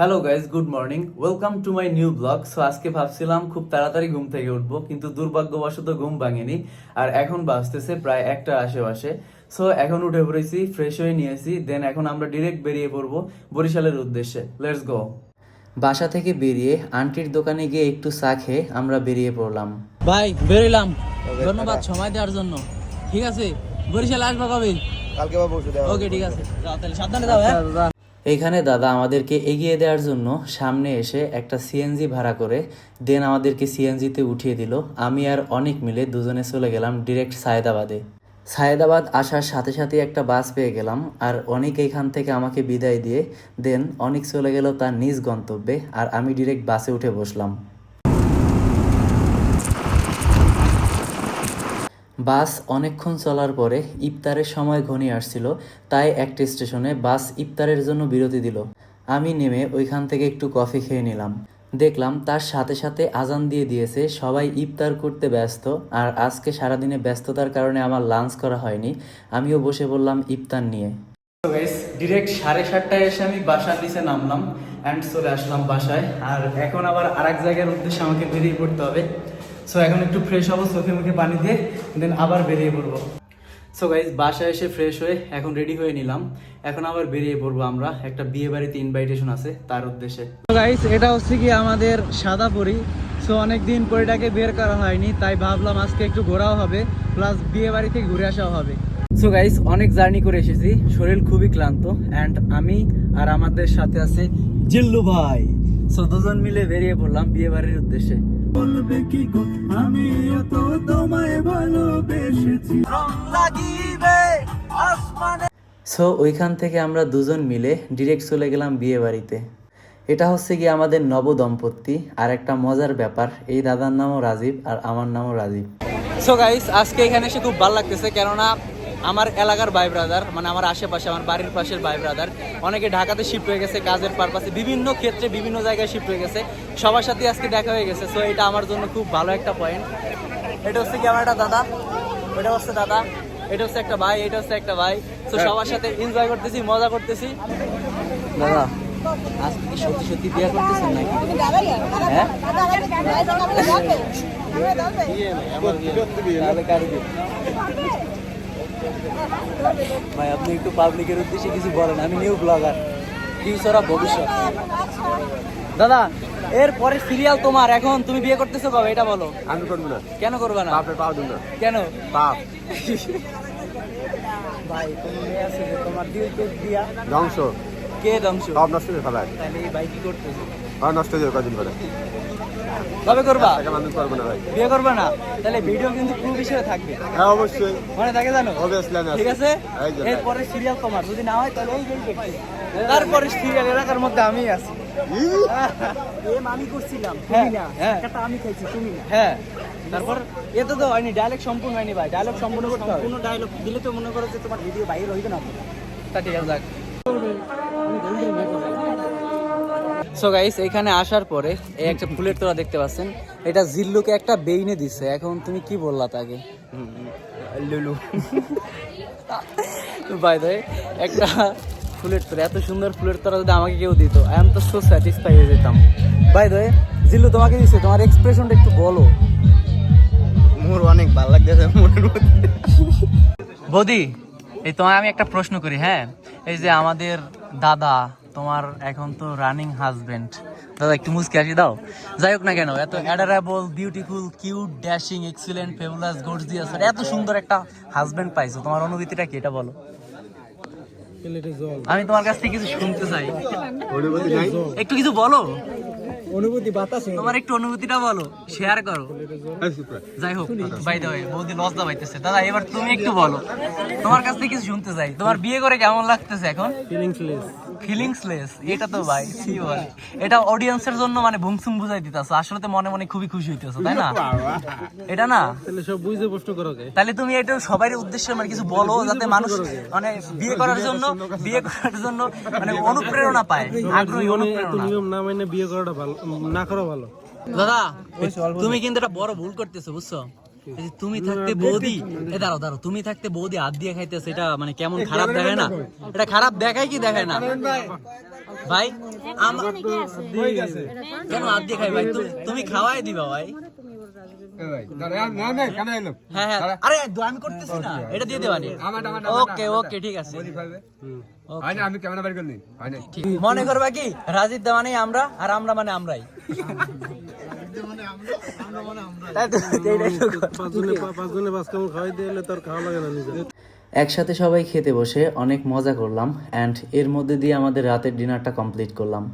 Hello guys, good morning, welcome to my new blog. So আজকে ভাবছিলাম খুব তাড়াতাড়ি ঘুম থেকে উঠবো, কিন্তু দুর্ভাগ্যবশত ঘুম ভাঙেনি। আর এখন বাজতেছে প্রায় 1টার আশেপাশে। সো এখন উঠে পড়েছি, ফ্রেশ হয়ে নিয়েছি, দেন এখন আমরা ডিরেক্ট বেরিয়ে পড়বো বরিশালের উদ্দেশ্যে। Let's go. বাসা থেকে বেরিয়ে আন্টির দোকানে গিয়ে একটু চা খেয়ে আমরা বেরিয়ে পড়লাম। ভাই বেরোলাম, ধন্যবাদ সময় দেওয়ার জন্য। ঠিক আছে, বরিশাল আসবা কবে? কালকে বা পরশু দেওয়া ওকে, ঠিক আছে, যাও তাহলে, সাবধানে যাও। হ্যাঁ, এইখানে দাদা আমাদেরকে এগিয়ে দেওয়ার জন্য সামনে এসে একটা সিএনজি ভাড়া করে দেন আমাদেরকে সিএনজিতে উঠিয়ে দিল। আমি আর অনেক মিলে দুজনে চলে গেলাম ডিরেক্ট সায়েদাবাদে। সায়েদাবাদ আসার সাথে সাথে একটা বাস পেয়ে গেলাম, আর অনেক এইখান থেকে আমাকে বিদায় দিয়ে দেন অনেক চলে গেল তার নিজ গন্তব্যে, আর আমি ডিরেক্ট বাসে উঠে বসলাম। বাস অনেকক্ষণ চলার পরে ইফতারের সময় ঘনিয়ে আসছিল, তাই একটা স্টেশনে বাস ইফতারের জন্য বিরতি দিল। আমি নেমে ওইখান থেকে একটু কফি খেয়ে নিলাম। দেখলাম তার সাথে সাথে আজান দিয়ে দিয়েছে, সবাই ইফতার করতে ব্যস্ত। আর আজকে সারাদিনে ব্যস্ততার কারণে আমার লাঞ্চ করা হয়নি, আমিও বসে পড়লাম ইফতার নিয়ে। ডিরেক্ট 7:30টায় এসে আমি বাসার নিচে নামলাম অ্যান্ড চলে আসলাম বাসায়। আর এখন আবার আরেক জায়গার উদ্দেশ্যে আমাকে বেরিয়ে পড়তে হবে। সো এখন একটু ফ্রেশ হবো, চোখে মুখে পানি দিয়ে দেন আবার বেরিয়ে পড়বো। সো গাইজ, বাসায় এসে ফ্রেশ হয়ে এখন রেডি হয়ে নিলাম। এখন আবার বেরিয়ে পড়বো আমরা, একটা বিয়ে বাড়িতে ইনভাইটেশন আছে তার উদ্দেশ্যে। গাইস, এটা হচ্ছে কি আমাদের সাদাপুরি। সো অনেকদিন পরিটাকে বের করা হয়নি, তাই ভাবলাম আজকে একটু ঘোরাও হবে, প্লাস বিয়ে বাড়ি থেকে ঘুরে আসাও হবে। সো গাইজ, অনেক জার্নি করে এসেছি, শরীর খুবই ক্লান্ত, অ্যান্ড আমি আর আমাদের সাথে আছে জিল্লু ভাই। সো দুজন মিলে বেরিয়ে পড়লাম বিয়ে বাড়ির উদ্দেশ্যে। সো ওইখান থেকে আমরা দুজন মিলে ডিরেক্ট চলে গেলাম বিয়ে বাড়িতে। এটা হচ্ছে কি আমাদের নবদম্পতি। আর একটা মজার ব্যাপার, এই দাদার নামও রাজীব আর আমার নামও রাজীব। সো গাইস, আজকে এখানে এসে খুব ভালো লাগতেছে, কেননা আমার এলাকার ভাই ব্রাদার, মানে আমার আশেপাশে, আমার বাড়ির পাশের ভাই ব্রাদার অনেকে ঢাকাতে শিফট হয়ে গেছে কাজের পারপাসে, বিভিন্ন ক্ষেত্রে বিভিন্ন জায়গায় শিফট হয়ে গেছে, সবার সাথে আজকে দেখা হয়ে গেছে। সো এটা আমার জন্য খুব ভালো একটা পয়েন্ট। এটা হচ্ছে কি আমার একটা দাদা, ওটা হচ্ছে দাদা, এটা হচ্ছে একটা ভাই, এটা হচ্ছে একটা ভাই। তো সবার সাথে এনজয় করতেছি, মজা করতেছি। দাদা, আজকে কি সত্যি সত্যি বিয়ে করতেছেন নাকি? হ্যাঁ, ভাই আপনি একটু পাবলিকের উদ্দেশ্যে কিছু বলেন, আমি নিউ ব্লগার, ফিউচার অফ ভবিষ্যৎ। দাদা, এর পরে সিরিয়াল তোমার, এখন তুমি বিয়ে করতেছো কবে এটা বলো। আমি করবো না। কেন করবে না? বাপের পাও দিন না। কেন? বাপ ভাই তুমি মেয়ে আছে যে তোমার দিয়া ধ্বংস, কে ধ্বংস? সব নষ্ট করে ফেলায়। তাহলে এই ভাই কি করতেছে? আর নষ্ট হয়ে যাবে কদিন পরে। কবে করবা? টাকা মানুষ করবো না ভাই। বিয়ে করবে না? তাহলে ভিডিও কিন্তু খুব বিষয়ে থাকবে। হ্যাঁ অবশ্যই, মনে থাকে জানো? অবভিয়াসলি না। ঠিক আছে, এই যে এরপরে সিরিয়াল তোমার, যদি না হয় তাহলে এই যে দেখছি। তারপরে সিরিয়াল এলাকার মধ্যে আমি আছি। আমি করছিলাম, হ্যাঁ, তুমি না, হ্যাঁ। টাকাটা আমি খাইছি, তুমি না। হ্যাঁ, তারপর এত তো হয়নি, ডায়লগ সম্পূর্ণ হয়নি ভাই, ডায়লগ সম্পূর্ণ করতে হবে। কোনো ডায়লগ দিলে তো মনে করো যে তোমার ভিডিও বাইরে হইবে না। তা ঠিক আছে, যাক। সো গাইস, এখানে আসার পরে এই একটা ফুলের তোড়া দেখতে পাচ্ছেন, এটা জিল্লুকে একটা বেইনে দিছে। এখন তুমি কি বললা তাকে? লুলু বাই দ্য ওয়ে, একটা ফুলের তোড়া, এত সুন্দর ফুলের তোড়া যদি আমাকে কেউ দিত, আই এম তো সো স্যাটিসফাই হয়ে যেতাম। বাই দ্য ওয়ে, জিল্লু তোমাকে দিছে, তোমার এক্সপ্রেশনটা একটু বলো। মোর অনেক ভালো লাগতেছে মনের মধ্যে। বৌদি, এই তোমায় আমি একটা প্রশ্ন করি, হ্যাঁ? এই যে আমাদের দাদা, তোমার এখন তো রানিং হাজবেন্ড, দাদা একটু মুচকি হাসি দাও। যাই হোক না কেন, এত adorable, beautiful, cute, dashing, excellent, fabulous, gorgeous, এত সুন্দর একটা হাজবেন্ড পাইছো, তোমার অনুভূতিটা কি এটা বলো। আমি তোমার কাছ থেকে কিছু শুনতে চাই, অনুভূতি নাই? একটু কিছু বলো, অনুভূতি বাতাস তোমার একটু অনুভূতিটা বলো, শেয়ার করো। যাই হোক, বাই দ্য ওয়ে, বৌদি লজ্জা পাইতেছে। দাদা এবার তুমি একটু বলো, তোমার কাছ থেকে কিছু শুনতে চাই, তোমার বিয়ে করে কেমন লাগতেছে এখন? ফিলিংসলেস, এটা তো ভাই কি বলে, এটা অডিয়েন্সের জন্য মানে ভুংসুম বুঝাই দিতেছো, আসলে তো মনে মনে খুবই খুশি হইতেছো, তাই না? এটা না, তাহলে সব বুঝে প্রশ্ন করো। তাহলে তুমি এটা সবার উদ্দেশ্যে মানে কিছু বলো, যাতে মানুষ মানে বিয়ে করার জন্য মানে অনুপ্রেরণা পায়, আগ্রহী অনুপ্রেরণা। নিয়ম না মানে বিয়ে করাটা ভালো, না করা ভালো। দাদা তুমি কিন্তু একটা বড় ভুল করতেছো, বুঝছো? এই যে তুমি থাকতে বৌদি, দাঁড়াও দাঁড়াও, তুমি থাকতে বৌদি হাত দিয়ে খাইতেছে, এটা মানে কেমন খারাপ দেখায় না? এটা খারাপ দেখায় কি দেখায় না ভাই? কেন হাত দিয়ে খাই ভাই? তুমি খাওয়াই দিবা ভাই। হ্যাঁ হ্যাঁ, আরে আমি করতেছি না, এটা দিয়ে দেবানি। ওকে ওকে ঠিক আছে। ঠিক। মনে করবা কি রাজীব দা মানে আমরা, আর আমরা মানে আমরাই। তাই তো, এইটাই তো কথা। একসাথে সবাই খেতে বসে অনেক মজা করলাম অ্যান্ড এর মধ্যে দিয়ে আমাদের রাতের ডিনারটা কমপ্লিট করলাম।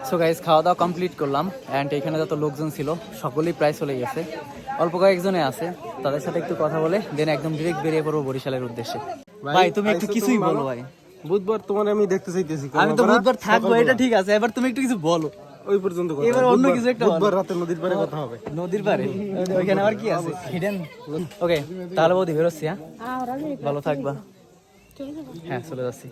সো গাইস, খাওয়া দাওয়া কমপ্লিট করলাম অ্যান্ড এখানে যত লোকজন ছিল সকলেই প্রায় চলে গেছে, অল্প কয়েকজনে আছে। তাদের সাথে একটু কথা বলে দেন একদম ডিরেক্ট বেরিয়ে পড়বো বরিশালের উদ্দেশ্যে। ভাই তুমি একটু কিছুই বলো ভাই। বুধবার তোমার আমি দেখতে চাইতেছি। আমি তো বুধবার থাকবো, এটা ঠিক আছে, এবার তুমি একটু কিছু বলো। ওই পর্যন্ত কথা। এবার অন্য কিছু একটা বলো। বুধবার রাতে নদীর পাড়ে কথা হবে। নদীর পাড়ে ওইখানে আবার কি আছে হিডেন? ওকে তাহলে বৌদি বেরোচ্ছি। হ্যাঁ ভালো থাকবা। হ্যাঁ চলে যাচ্ছি।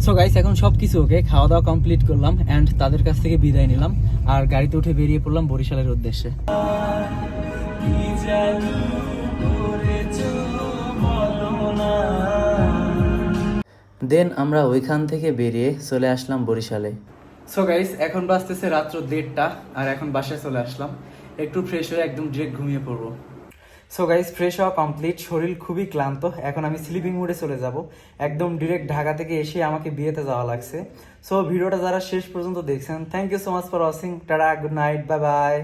সো গাইস, এখন সব কিছু ওকে, খাওয়া দাওয়া কমপ্লিট করলাম অ্যান্ড তাদের কাছ থেকে বিদায় নিলাম আর গাড়িতে উঠে বেরিয়ে পড়লাম বরিশালের উদ্দেশ্যে। দেন আমরা ওইখান থেকে বেরিয়ে চলে আসলাম বরিশালে। সো গাইস, এখন বাজতেছে রাত্র 1:30 আর এখন বাসায় চলে আসলাম। একটু ফ্রেশ হয়ে একদম ডিরেক্ট ঘুমিয়ে পড়বো। সো গাইস, ফ্রেশ হওয়া কমপ্লিট, শরীর খুবই ক্লান্ত, এখন আমি স্লিপিং মোডে চলে যাব। একদম ডিরেক্ট ঢাকা থেকে এসে আমাকে বিয়েতে যাওয়া লাগছে। সো ভিডিওটা যারা শেষ পর্যন্ত দেখছেন, thank you so much for watching. Tata, good night, bye by.